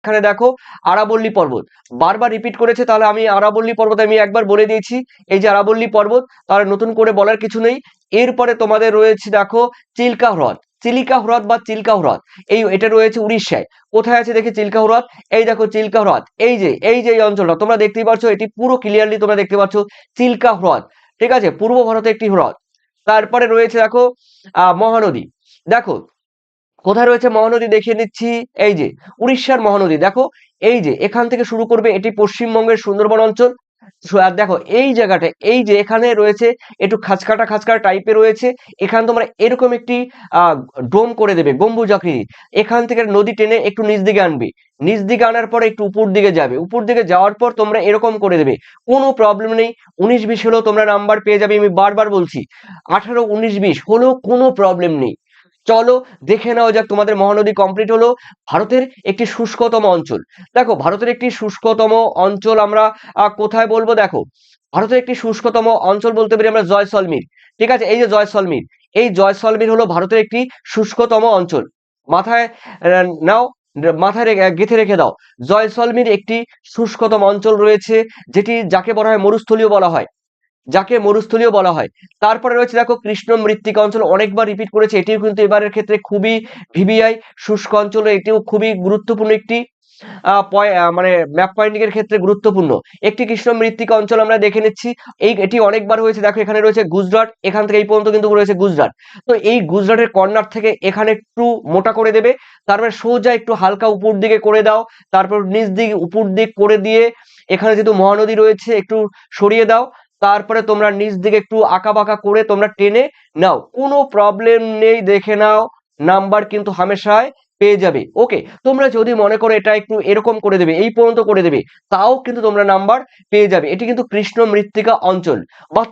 এখানে দেখো আরাবল্লী পর্বত বারবার রিপিট করেছে, তাহলে আমি আরাবল্লী পর্বত আমি একবার বলে দিয়েছি, এই যে আরাবল্লী পর্বত, তাহলে নতুন করে বলার কিছু নেই। এরপরে তোমাদের রয়েছে দেখো চিল্কা হ্রদ, চিলিকা হ্রদ বা চিল্কা হ্রদ, এটা রয়েছে উড়িষ্যায়। কোথায় আছে দেখি চিল্কা হ্রদ, এই দেখো চিল্কা হ্রদ, এই যে এই অঞ্চলটা তোমরা দেখতেই পাচ্ছ, এটি পুরো ক্লিয়ারলি তোমরা দেখতে পাচ্ছ চিল্কা হ্রদ, ঠিক আছে, পূর্ব ভারতে একটি হ্রদ। তারপরে রয়েছে দেখো মহানদী, দেখো কোথায় রয়েছে মহানদী দেখিয়ে নিচ্ছি, এই যে উড়িষ্যার মহানদী, দেখো এই যে এখান থেকে শুরু করবে, এটি পশ্চিমবঙ্গের সুন্দরবন অঞ্চল। আর দেখো এই জায়গাটা, এই যে এখানে রয়েছে একটু খাঁচকাটা খাঁচকাটা টাইপের রয়েছে, এখানে তোমরা এরকম একটি আহ ডোম করে দেবে গম্বুজ আকৃতি, এখান থেকে নদী টেনে একটু নিচ দিকে আনবে, নিচ দিকে আনার পরে একটু উপর দিকে যাবে, উপর দিকে যাওয়ার পর তোমরা এরকম করে দেবে, কোনো প্রবলেম নেই। 19-20 হলেও তোমরা নাম্বার পেয়ে যাবে, আমি বারবার বলছি 18-19-20 হলেও কোনো প্রবলেম নেই। চলো দেখে নাও যাক, তোমাদের মহানদী কমপ্লিট হলো। ভারতের একটি শুষ্কতম অঞ্চল, দেখো ভারতের একটি শুষ্কতম অঞ্চল আমরা কোথায় বলবো, দেখো ভারতের একটি শুষ্কতম অঞ্চল বলতে পারি আমরা জয়সলমীর, ঠিক আছে, এই যে জয়সলমীর, এই জয়সলমীর হলো ভারতের একটি শুষ্কতম অঞ্চল। মাথায় নাও, মাথায় গেঁথে রেখে দাও, জয়সলমীর একটি শুষ্কতম অঞ্চল রয়েছে, যাকে বলা হয় মরুস্থলীয় বলা হয়, যাকে মরুস্থলীয় বলা হয়। তারপরে রয়েছে দেখো কৃষ্ণ মৃত্তিকা অঞ্চল, অনেকবার রিপিট করেছে, এটিও কিন্তু এবারের ক্ষেত্রে খুবই ভিভিআই শুষ্ক অঞ্চল, এটিও খুবই গুরুত্বপূর্ণ একটি মানে ম্যাপ পয়েন্টিং এর ক্ষেত্রে গুরুত্বপূর্ণ একটি কৃষ্ণ মৃত্তিকা অঞ্চল আমরা দেখে নিচ্ছি। এটি অনেকবার হয়েছে, দেখো এখানে রয়েছে গুজরাট, এখান থেকে এই পর্যন্ত কিন্তু রয়েছে গুজরাট। তো এই গুজরাটের কর্নার থেকে এখানে একটু মোটা করে দেবে, তারপরে সোজা একটু হালকা উপর দিকে করে দাও, তারপর নিচ দিকে উপর দিক করে দিয়ে এখানে যেহেতু মহানদী রয়েছে একটু সরিয়ে দাও, তারপরে তোমরা নিচ দিকে একটু আঁকা বাঁকা করে তোমরা টেনে নাও, কোনো প্রবলেম নেই, দেখে নাও নাম্বার কিন্তু হামেশাই পেয়ে যাবে। ওকে, তোমরা যদি মনে করো এটা একটু এরকম করে দেবে, এই পর্যন্ত করে দেবে, তাও কিন্তু তোমরা নাম্বার পেয়ে যাবে। এটি কিন্তু কৃষ্ণ মৃত্তিকা অঞ্চল বা